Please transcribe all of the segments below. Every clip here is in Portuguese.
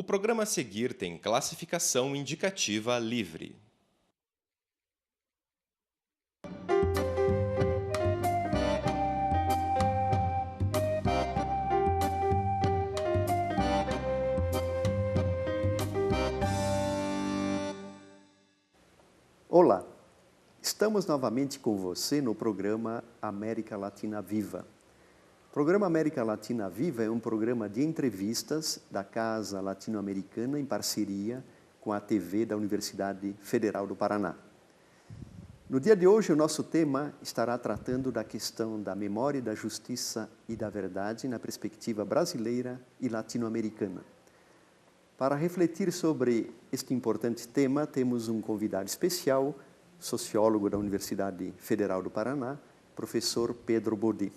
O programa a seguir tem classificação indicativa livre. Olá, estamos novamente com você no programa América Latina Viva. O programa América Latina Viva é um programa de entrevistas da Casa Latino-Americana em parceria com a TV da Universidade Federal do Paraná. No dia de hoje, o nosso tema estará tratando da questão da memória, da justiça e da verdade na perspectiva brasileira e latino-americana. Para refletir sobre este importante tema, temos um convidado especial, sociólogo da Universidade Federal do Paraná, professor Pedro Bodi.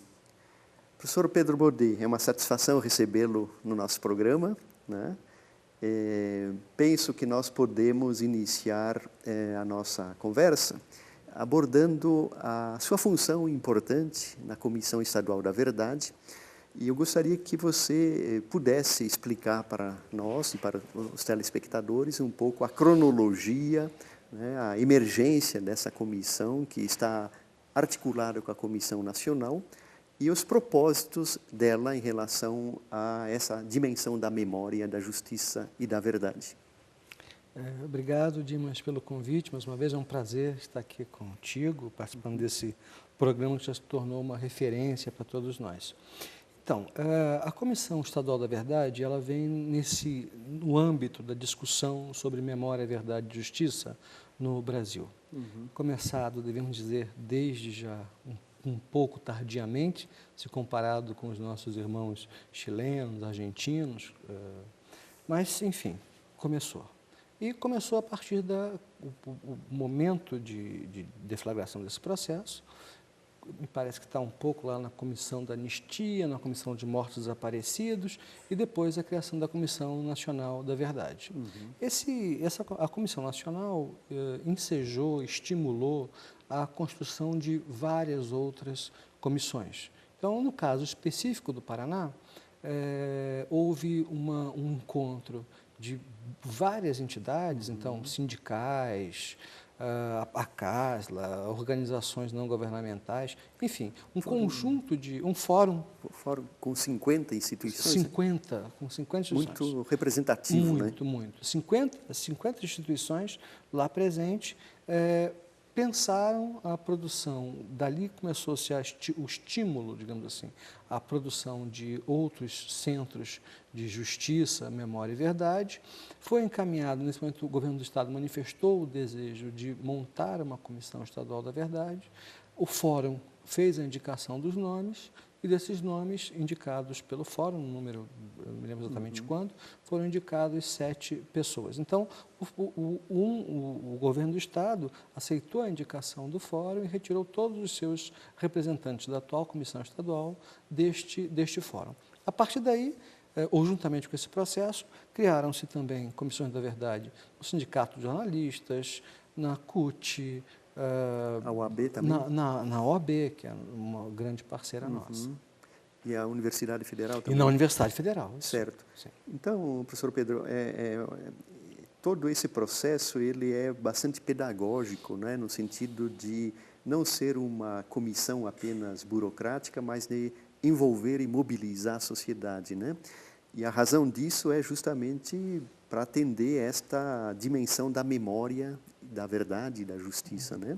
Professor Pedro Bodi, é uma satisfação recebê-lo no nosso programa, né? Penso que nós podemos iniciar a nossa conversa abordando a sua função importante na Comissão Estadual da Verdade, e eu gostaria que você pudesse explicar para nós e para os telespectadores um pouco a cronologia, né, a emergência dessa comissão que está articulada com a Comissão Nacional e os propósitos dela em relação a essa dimensão da memória, da justiça e da verdade. Obrigado, Dimas, pelo convite. Mais uma vez é um prazer estar aqui contigo, participando desse programa que já se tornou uma referência para todos nós. Então, a Comissão Estadual da Verdade, ela vem no âmbito da discussão sobre memória, verdade e justiça no Brasil. Começado, devemos dizer, desde já um pouco tardiamente, se comparado com os nossos irmãos chilenos, argentinos, mas, enfim, começou. E começou a partir do momento de deflagração desse processo. Me parece que está um pouco lá na Comissão da Anistia, na Comissão de Mortos Desaparecidos e depois a criação da Comissão Nacional da Verdade. A Comissão Nacional ensejou, estimulou a construção de várias outras comissões. Então, no caso específico do Paraná, houve um encontro de várias entidades, então, sindicais, a CASLA, organizações não governamentais, enfim, conjunto de... um fórum com 50 instituições? Com 50 instituições. Muito representativo, né? Muito. 50 instituições lá presentes pensaram a produção, dali começou-se o estímulo, digamos assim, a produção de outros centros de justiça, memória e verdade. Foi encaminhado, nesse momento o governo do Estado manifestou o desejo de montar uma Comissão Estadual da Verdade, o Fórum fez a indicação dos nomes, e desses nomes indicados pelo Fórum, um número, eu não me lembro exatamente quando, foram indicados 7 pessoas. Então, o governo do Estado aceitou a indicação do Fórum e retirou todos os seus representantes da atual Comissão Estadual deste Fórum. A partir daí, ou juntamente com esse processo, criaram-se também comissões da verdade no Sindicato de Jornalistas, na CUT, a OAB também? Na OAB, que é uma grande parceira nossa. E a Universidade Federal também? E na Universidade Federal. Certo. Sim. Então, professor Pedro, todo esse processo ele é bastante pedagógico, né, no sentido de não ser uma comissão apenas burocrática, mas de envolver e mobilizar a sociedade, né? E a razão disso é justamente para atender esta dimensão da memória, da verdade e da justiça, né?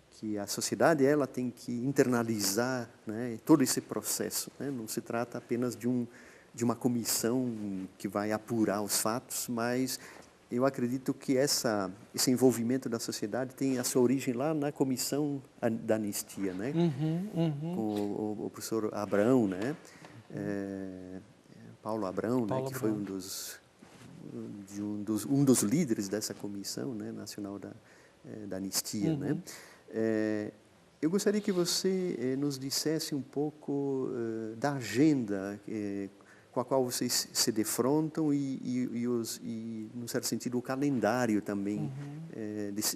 Que a sociedade ela tem que internalizar, né, todo esse processo, né? Não se trata apenas de uma comissão que vai apurar os fatos, mas eu acredito que esse envolvimento da sociedade tem a sua origem lá na Comissão da Anistia, né? Com o professor Abrão, né? Paulo Abrão, né? Que foi um dos líderes dessa comissão, né, nacional da anistia, né? Eu gostaria que você nos dissesse um pouco da agenda com a qual vocês se defrontam e num certo sentido, o calendário também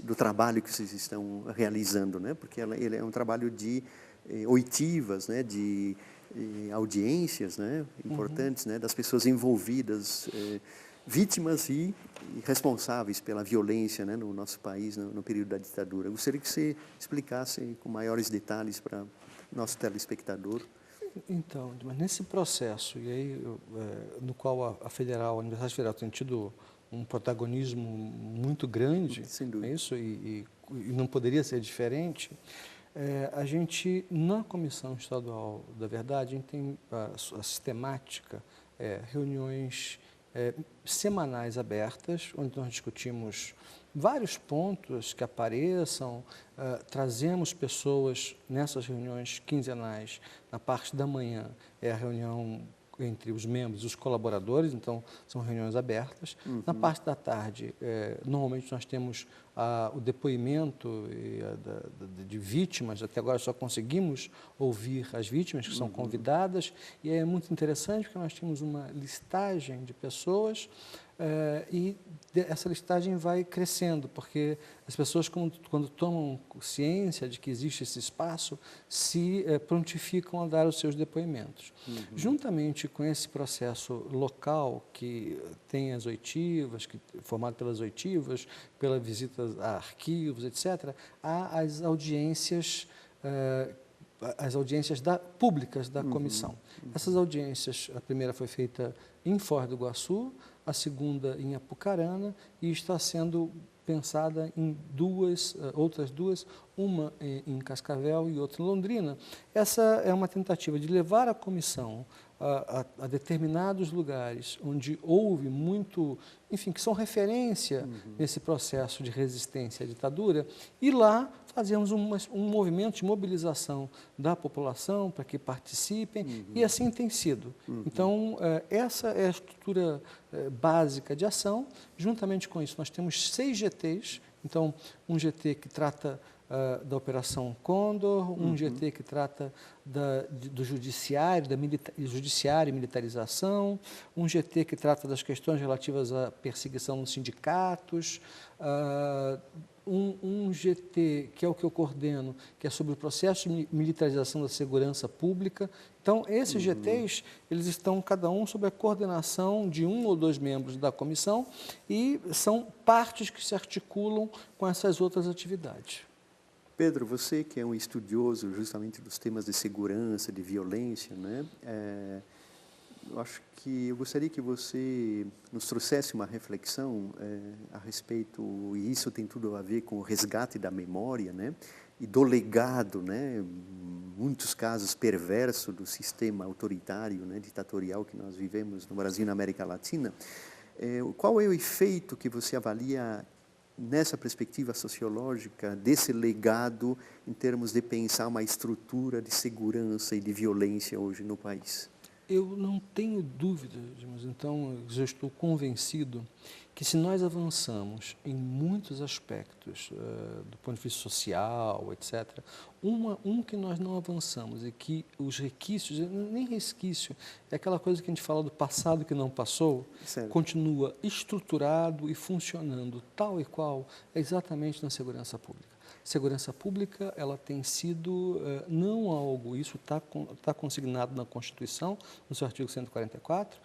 do trabalho que vocês estão realizando, né? Porque ele é um trabalho de oitivas, né? De audiências, né? Importantes, né? Das pessoas envolvidas vítimas e responsáveis pela violência, né, no nosso país no período da ditadura. Eu gostaria que você explicasse com maiores detalhes para o nosso telespectador. Então, mas nesse processo, e aí, no qual a Universidade Federal tem tido um protagonismo muito grande, Sem dúvida. é isso, e não poderia ser diferente, a gente, na Comissão Estadual da Verdade, a gente tem a sistemática, reuniões semanais abertas, onde nós discutimos vários pontos que apareçam, trazemos pessoas nessas reuniões quinzenais. Na parte da manhã é a reunião entre os membros e os colaboradores, então são reuniões abertas. Na parte da tarde, normalmente nós temos o depoimento de vítimas, até agora só conseguimos ouvir as vítimas que são convidadas, e é muito interessante porque nós temos uma listagem de pessoas e essa listagem vai crescendo, porque as pessoas, quando tomam ciência de que existe esse espaço, se prontificam a dar os seus depoimentos. Juntamente com esse processo local, que tem as oitivas, formado pelas oitivas, pela visita a arquivos, etc., há as audiências públicas da comissão. Essas audiências, a primeira foi feita em Foz do Iguaçu, a segunda em Apucarana, e está sendo pensada em outras duas, uma em Cascavel e outra em Londrina. Essa é uma tentativa de levar a comissão a determinados lugares onde houve muito, enfim, que são referência nesse processo de resistência à ditadura, e lá fazemos um movimento de mobilização da população para que participem, e assim tem sido. Então, essa é a estrutura básica de ação. Juntamente com isso, nós temos 6 GTs, então, um GT que trata da Operação Condor, um GT que trata do judiciário, judiciário e militarização, um GT que trata das questões relativas à perseguição nos sindicatos, um GT, que é o que eu coordeno, que é sobre o processo de militarização da segurança pública. Então, esses GTs, eles estão cada um sob a coordenação de 1 ou 2 membros da comissão, e são partes que se articulam com essas outras atividades. Pedro, você que é um estudioso justamente dos temas de segurança, de violência, né? Eu gostaria que você nos trouxesse uma reflexão a respeito, e isso tem tudo a ver com o resgate da memória, né? E do legado, né? Muitos casos perversos do sistema autoritário, né? Ditatorial que nós vivemos no Brasil e na América Latina. Qual é o efeito que você avalia nessa perspectiva sociológica desse legado em termos de pensar uma estrutura de segurança e de violência hoje no país? Eu não tenho dúvida, mas então eu já estou convencido que se nós avançamos em muitos aspectos do ponto de vista social, etc., um que nós não avançamos e que os resquícios, nem resquício, é aquela coisa que a gente fala do passado que não passou, Certo. Continua estruturado e funcionando tal e qual, é exatamente na segurança pública. Segurança pública, ela tem sido não algo, isso está consignado na Constituição, no seu artigo 144,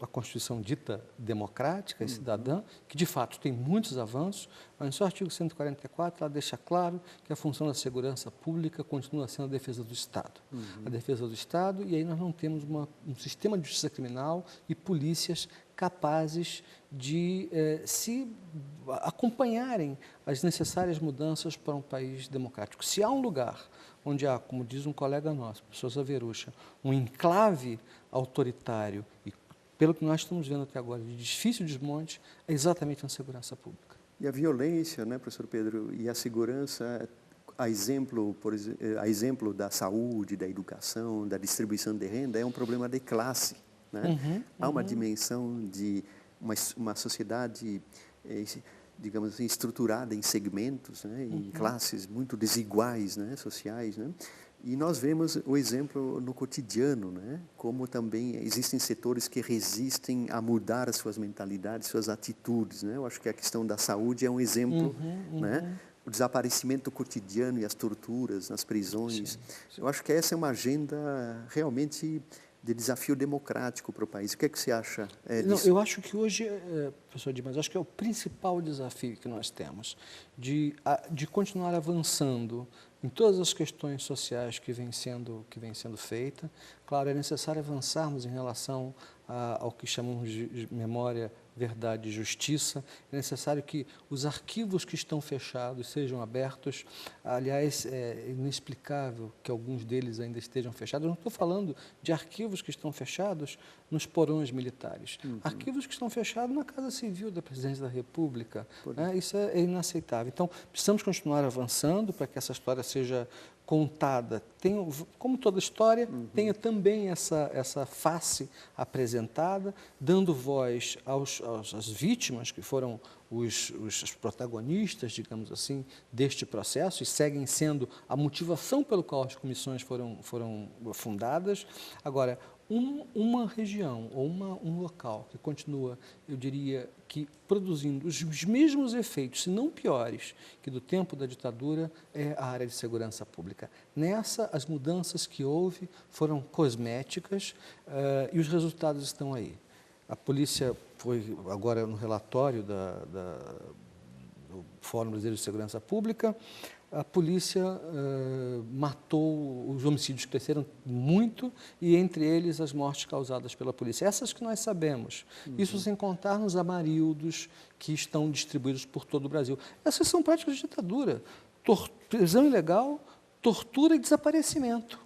a Constituição dita democrática e cidadã, que de fato tem muitos avanços, mas no seu artigo 144 ela deixa claro que a função da segurança pública continua sendo a defesa do Estado. A defesa do Estado, e aí nós não temos um sistema de justiça criminal e polícias capazes de se acompanharem as necessárias mudanças para um país democrático. Se há um lugar onde há, como diz um colega nosso, o professor Zaverucha, um enclave autoritário, e pelo que nós estamos vendo até agora, de difícil desmonte, é exatamente na segurança pública. E a violência, né, professor Pedro, e a segurança, a exemplo da saúde, da educação, da distribuição de renda, é um problema de classe. Né? Há uma dimensão de uma sociedade, digamos assim, estruturada em segmentos, né? Em classes muito desiguais, né? Sociais. Né? E nós vemos o exemplo no cotidiano, né? Como também existem setores que resistem a mudar as suas mentalidades, suas atitudes. Né? Eu acho que a questão da saúde é um exemplo, né? O desaparecimento cotidiano e as torturas nas prisões. Sim. Eu acho que essa é uma agenda realmente de desafio democrático para o país. O que é que você acha Não, disso? eu acho que hoje, professor Dimas, acho que é o principal desafio que nós temos de continuar avançando em todas as questões sociais que vêm sendo feita. Claro, é necessário avançarmos em relação ao que chamamos de memória, verdade e justiça. É necessário que os arquivos que estão fechados sejam abertos. Aliás, é inexplicável que alguns deles ainda estejam fechados. Eu não estou falando de arquivos que estão fechados nos porões militares. Arquivos que estão fechados na Casa Civil da Presidência da República. Isso é inaceitável. Então, precisamos continuar avançando para que essa história seja contada. Como toda história, tenha também essa face apresentada, dando voz às vítimas, que foram os protagonistas, digamos assim, deste processo, e seguem sendo a motivação pelo qual as comissões foram fundadas. Agora, uma região ou um local que continua, eu diria, que produzindo os mesmos efeitos, se não piores, que do tempo da ditadura, é a área de segurança pública. Nessa, as mudanças que houve foram cosméticas e os resultados estão aí. A polícia foi, agora no relatório do Fórum Brasileiro de Segurança Pública, a polícia matou, os homicídios cresceram muito, e entre eles as mortes causadas pela polícia. Essas que nós sabemos. Isso sem contar nos amarildos que estão distribuídos por todo o Brasil. Essas são práticas de ditadura. Prisão ilegal, tortura e desaparecimento.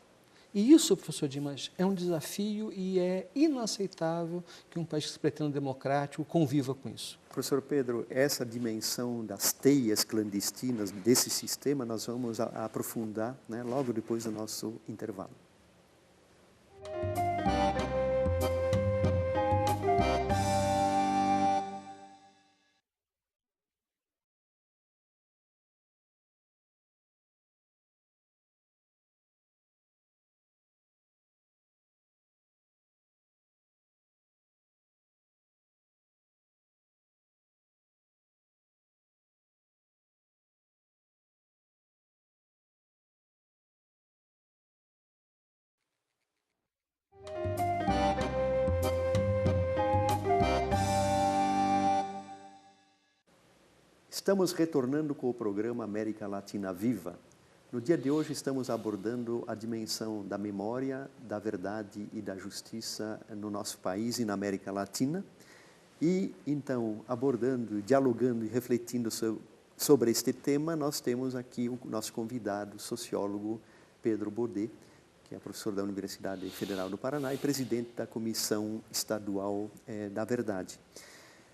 E isso, professor Dimas, é um desafio e é inaceitável que um país que se pretenda democrático conviva com isso. Professor Pedro, essa dimensão das teias clandestinas desse sistema nós vamos aprofundar, né, logo depois do nosso intervalo. Estamos retornando com o programa América Latina Viva. No dia de hoje estamos abordando a dimensão da memória, da verdade e da justiça no nosso país e na América Latina. E então, abordando, dialogando e refletindo sobre este tema, nós temos aqui o nosso convidado, o sociólogo Pedro Baudet, que é professor da Universidade Federal do Paraná e presidente da Comissão Estadual da Verdade.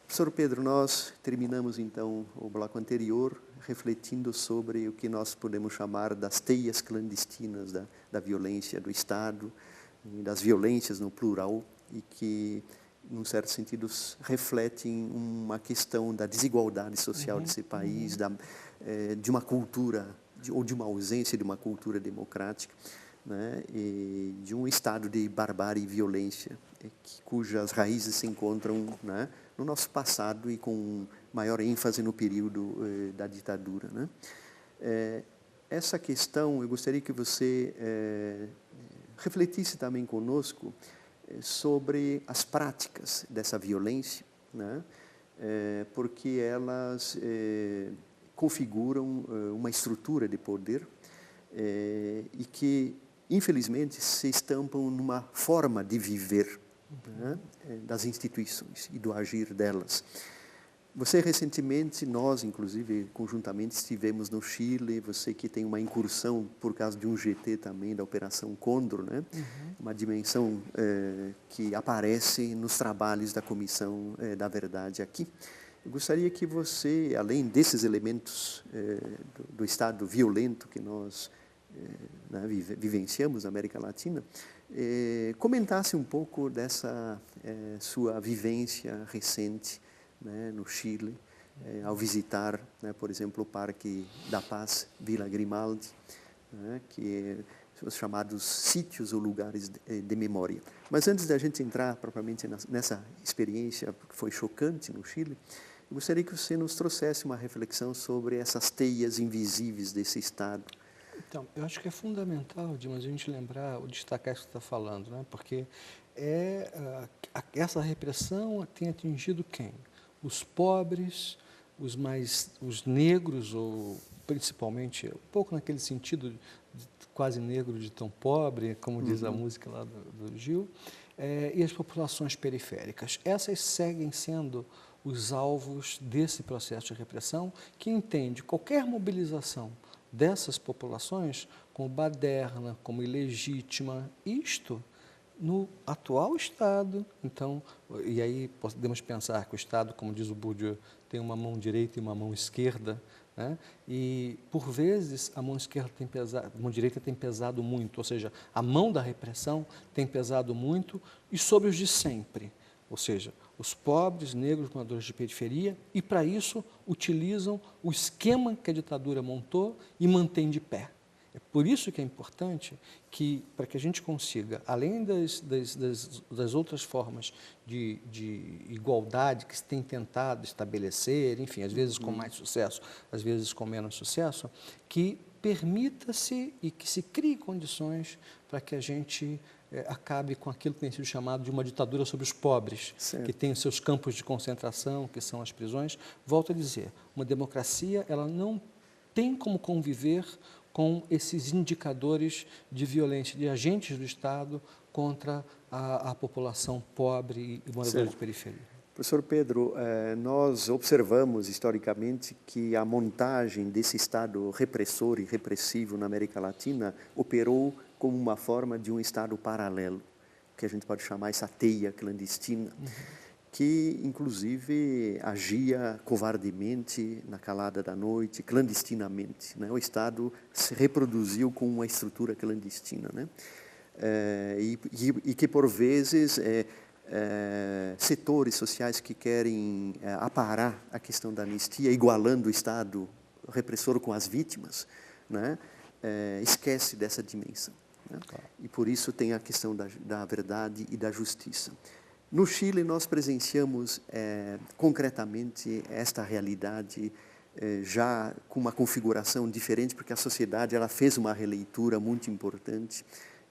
Professor Pedro, nós terminamos então o bloco anterior refletindo sobre o que nós podemos chamar das teias clandestinas da violência do Estado, das violências no plural, e que, num certo sentido, refletem uma questão da desigualdade social desse país, de uma cultura, ou de uma ausência de uma cultura democrática, né, e de um estado de barbárie e violência, cujas raízes se encontram, né, no nosso passado e com maior ênfase no período da ditadura, né? Essa questão, eu gostaria que você refletisse também conosco sobre as práticas dessa violência, né? Porque elas configuram uma estrutura de poder e que, infelizmente, se estampam numa forma de viver, né, das instituições e do agir delas. Você recentemente, nós inclusive conjuntamente estivemos no Chile, você que tem uma incursão por causa de um GT também, da Operação Cóndor, né? Uma dimensão que aparece nos trabalhos da Comissão da Verdade aqui. Eu gostaria que você, além desses elementos do Estado violento que nós vivenciamos na América Latina, comentasse um pouco dessa sua vivência recente, né, no Chile, ao visitar, né, por exemplo, o Parque da Paz, Vila Grimaldi, né, que são os chamados sítios ou lugares de memória. Mas antes da gente entrar propriamente nessa experiência que foi chocante no Chile, eu gostaria que você nos trouxesse uma reflexão sobre essas teias invisíveis desse Estado. Então, eu acho que é fundamental, Dimas, a gente lembrar, ou destacar isso que você está falando, né? Porque essa repressão tem atingido quem? Os pobres, os negros, ou principalmente, um pouco naquele sentido de quase negro de tão pobre, como diz a música lá do Gil, e as populações periféricas. Essas seguem sendo os alvos desse processo de repressão, que entende qualquer mobilização dessas populações como baderna, como ilegítima, isto no atual Estado. Então, e aí podemos pensar que o Estado, como diz o Bourdieu, tem uma mão direita e uma mão esquerda, né? E, por vezes, a mão direita tem pesado muito, ou seja, a mão da repressão tem pesado muito e sobre os de sempre, ou seja, os pobres, negros, moradores de periferia, e, para isso, utilizam o esquema que a ditadura montou e mantém de pé. É por isso que é importante que, para que a gente consiga, além das outras formas de igualdade que se tem tentado estabelecer, enfim, às vezes com mais sucesso, às vezes com menos sucesso, que permita-se e que se crie condições para que a gente acabe com aquilo que tem sido chamado de uma ditadura sobre os pobres, certo, que tem os seus campos de concentração, que são as prisões. Volto a dizer, uma democracia, ela não tem como conviver com esses indicadores de violência de agentes do Estado contra a população pobre e moradora de periferia. Professor Pedro, nós observamos historicamente que a montagem desse Estado repressor e repressivo na América Latina operou como uma forma de um Estado paralelo, que a gente pode chamar essa teia clandestina, que inclusive agia covardemente na calada da noite, clandestinamente, né? O Estado se reproduziu com uma estrutura clandestina, né? E que por vezes setores sociais que querem aparar a questão da anistia, igualando o Estado repressor com as vítimas, né? Esquece dessa dimensão, né? Claro. E por isso tem a questão da verdade e da justiça. No Chile, nós presenciamos concretamente esta realidade já com uma configuração diferente, porque a sociedade ela fez uma releitura muito importante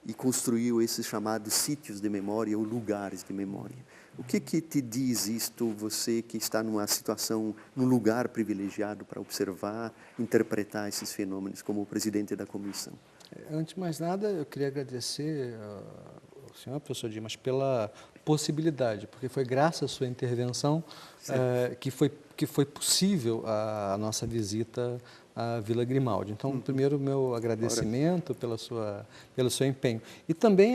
e construiu esses chamados sítios de memória ou lugares de memória. O que te diz isto, você que está numa situação, num lugar privilegiado para observar, interpretar esses fenômenos como presidente da comissão? Antes de mais nada, eu queria agradecer ao senhor, professor Dimas, pela possibilidade, porque foi graças à sua intervenção que foi possível a nossa visita à Vila Grimaldi. Então, primeiro, o meu agradecimento pelo seu empenho. E também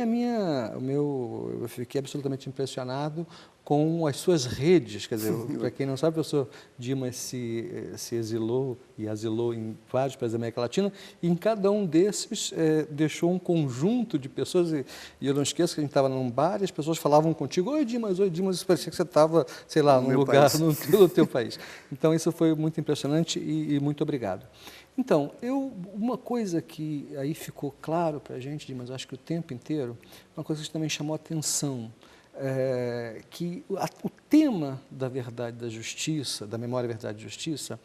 eu fiquei absolutamente impressionado com as suas redes. Quer dizer, para quem não sabe, o professor Dimas se exilou e asilou em vários países da América Latina, e em cada um desses deixou um conjunto de pessoas, e eu não esqueço que a gente estava num bar e as pessoas falavam contigo, oi Dimas, parecia que você estava, sei lá, num lugar no teu país. Então, isso foi muito impressionante e muito obrigado. Então, uma coisa que aí ficou claro para a gente, Dimas, acho que o tempo inteiro, uma coisa que também chamou a atenção, que o tema da verdade da justiça, da memória, verdade e justiça,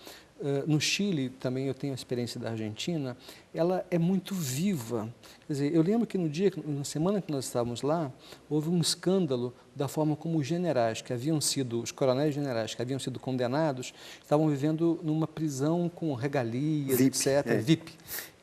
no Chile, também eu tenho a experiência da Argentina, ela é muito viva. Quer dizer, eu lembro que na semana que nós estávamos lá, houve um escândalo da forma como os coronéis generais que haviam sido condenados, estavam vivendo numa prisão com regalias, VIP, etc., VIP.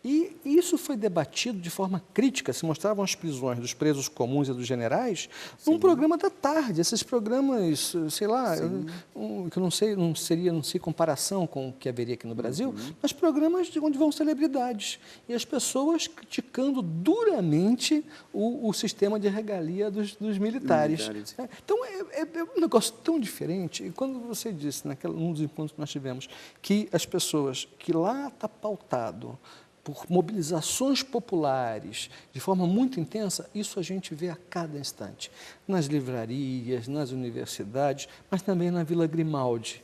E isso foi debatido de forma crítica, se mostravam as prisões dos presos comuns e dos generais num programa da tarde. Esses programas, sei lá, que eu não sei comparação com o que haveria aqui no Brasil, mas programas de onde vão celebridades. E as pessoas criticando duramente o sistema de regalia dos militares. Então, é um negócio tão diferente. E quando você disse, num dos encontros que nós tivemos, que as pessoas, que lá está pautado por mobilizações populares, de forma muito intensa, isso a gente vê a cada instante, nas livrarias, nas universidades, mas também na Vila Grimaldi,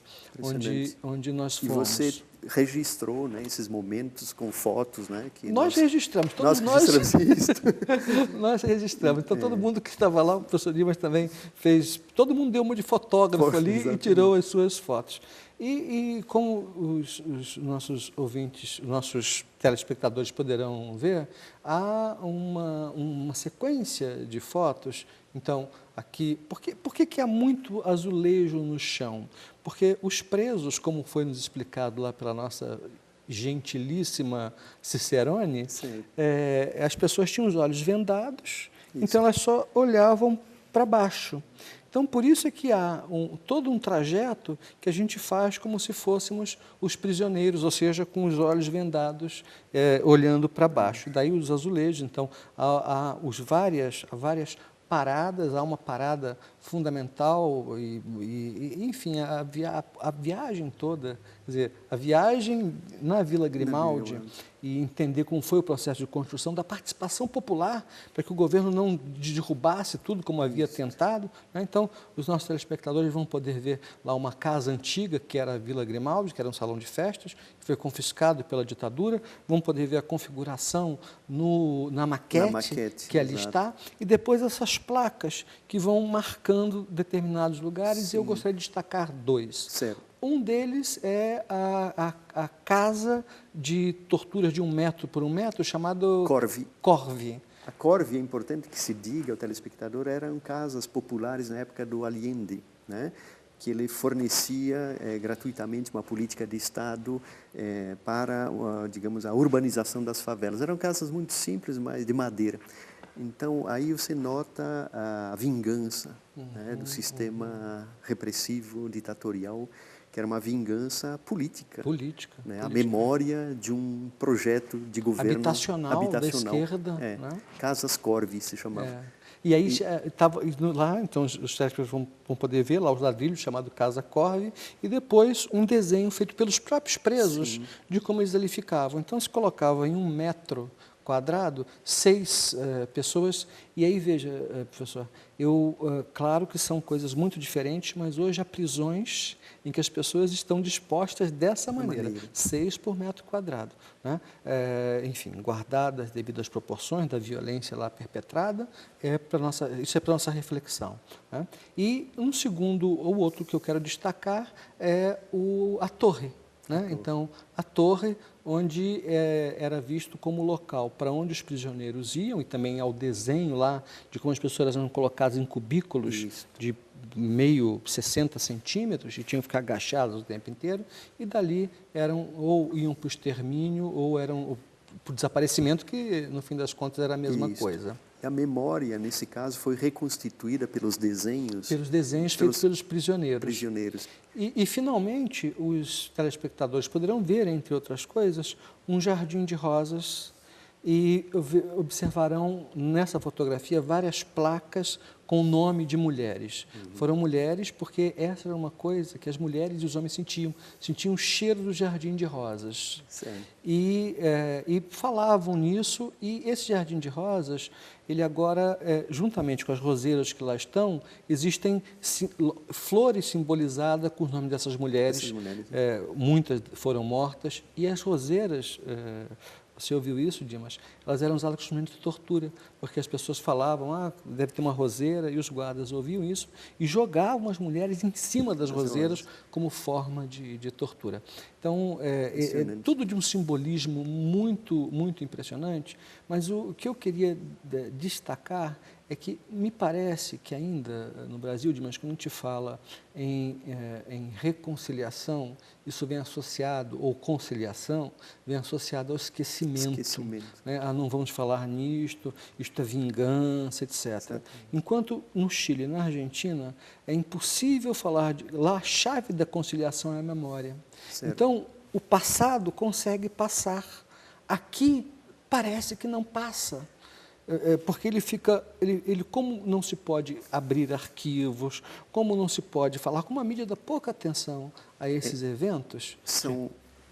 onde nós fomos. E você registrou, né, esses momentos com fotos, né? Que nós registramos, todos nós registramos isso. Nós registramos. Então, todo mundo que estava lá, o professor Dimas também fez, todo mundo deu uma de fotógrafo ali e tirou as suas fotos. E como os nossos ouvintes, os nossos telespectadores poderão ver, há uma sequência de fotos. Então, aqui, por que há muito azulejo no chão? Porque os presos, como foi nos explicado lá pela nossa gentilíssima Cicerone, as pessoas tinham os olhos vendados, então elas só olhavam para baixo. Então, por isso é que há todo um trajeto que a gente faz como se fôssemos os prisioneiros, ou seja, com os olhos vendados, olhando para baixo. Daí os azulejos. Então, há várias paradas, há uma parada fundamental enfim, a viagem toda, quer dizer, a viagem na Vila Grimaldi e entender como foi o processo de construção da participação popular para que o governo não derrubasse tudo como havia tentado, né? Então, os nossos telespectadores vão poder ver lá uma casa antiga, que era a Vila Grimaldi, que era um salão de festas, que foi confiscado pela ditadura, vão poder ver a configuração na maquete que ali está, e depois essas placas que vão marcando determinados lugares. Sim. E eu gostaria de destacar dois. Certo. Um deles é a casa de torturas de 1 metro por 1 metro, chamado Corve. A Corve, é importante que se diga ao telespectador, eram casas populares na época do Allende, né? Que ele fornecia gratuitamente uma política de Estado para, digamos, a urbanização das favelas. Eram casas muito simples, mas de madeira. Então, aí você nota a vingança, né, do sistema repressivo, ditatorial, que era uma vingança política. Né? A memória de um projeto de governo habitacional da esquerda. Né? Casas Corve se chamava. E aí estava lá, então os técnicos vão poder ver lá os ladrilhos, chamado Casa Corve, e depois um desenho feito pelos próprios presos. Sim. De como eles ali ficavam. Então se colocava em 1 metro quadrado, 6 pessoas, e aí veja, professor, claro que são coisas muito diferentes, mas hoje há prisões em que as pessoas estão dispostas dessa maneira, 6 por metro quadrado, né? Enfim, guardadas devido às proporções da violência lá perpetrada, isso é para nossa reflexão, né? E um segundo ou outro que eu quero destacar é a torre, né? Então, a torre onde era visto como local para onde os prisioneiros iam, e também ao desenho lá de como as pessoas eram colocadas em cubículos de meio 60 centímetros e tinham que ficar agachados o tempo inteiro, e dali ou iam para o extermínio ou eram para o desaparecimento, que no fim das contas era a mesma coisa. A memória, nesse caso, foi reconstituída pelos desenhos... feitos pelos prisioneiros. E, finalmente, os telespectadores poderão ver, entre outras coisas, um jardim de rosas e observarão nessa fotografia várias placas com o nome de mulheres. Foram mulheres porque essa era uma coisa que as mulheres e os homens sentiam o cheiro do jardim de rosas. E falavam nisso, e esse jardim de rosas, ele agora, juntamente com as roseiras que lá estão, existem flores simbolizadas com o nome dessas mulheres. Muitas foram mortas, e as roseiras... Você ouviu isso, Dimas? Elas eram usadas como instrumento de tortura, porque as pessoas falavam, deve ter uma roseira, e os guardas ouviam isso e jogavam as mulheres em cima das roseiras como forma de tortura. Então, tudo de um simbolismo muito, muito impressionante, mas o que eu queria destacar é que me parece que ainda no Brasil, Dimas, quando a gente fala em reconciliação, isso vem associado, ou conciliação, vem associado ao esquecimento. Né? Não vamos falar nisto, isto é vingança, etc. Enquanto no Chile e na Argentina, é impossível falar lá a chave da conciliação é a memória. Então, o passado consegue passar. Aqui, parece que não passa. Porque como não se pode abrir arquivos, como não se pode falar, como a mídia dá pouca atenção a esses eventos...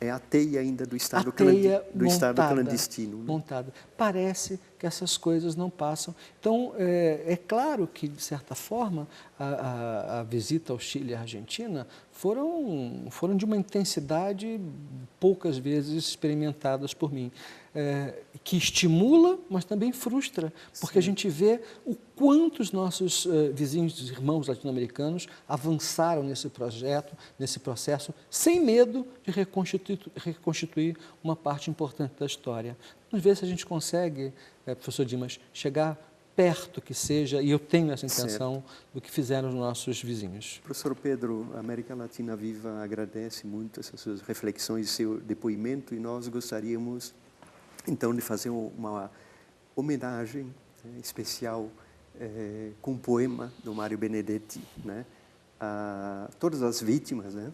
É a teia ainda do Estado, teia do Estado clandestino. Né? Montada. Parece que essas coisas não passam. Então, é claro que, de certa forma, a visita ao Chile e à Argentina foram de uma intensidade poucas vezes experimentadas por mim, que estimula, mas também frustra, porque a gente vê o quanto os nossos vizinhos, irmãos latino-americanos avançaram nesse projeto, nesse processo, sem medo de reconstituir uma parte importante da história. Vamos ver se a gente consegue, professor Dimas, chegar perto que seja, e eu tenho essa intenção, do que fizeram os nossos vizinhos. Professor Pedro, a América Latina Viva agradece muito essas suas reflexões, seu depoimento, e nós gostaríamos, então, de fazer uma homenagem especial com um poema do Mário Benedetti, né, a todas as vítimas, né,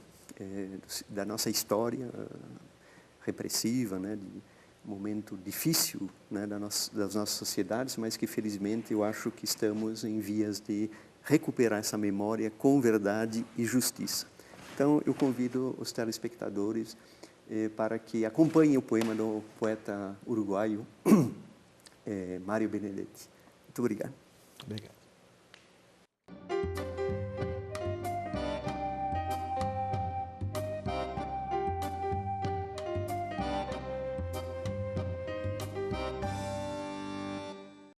da nossa história repressiva, né, de momento difícil, né, das nossas sociedades, mas que felizmente eu acho que estamos em vias de recuperar essa memória com verdade e justiça. Então eu convido os telespectadores para que acompanhem o poema do poeta uruguaio Mário Benedetti. Muito obrigado. Obrigado.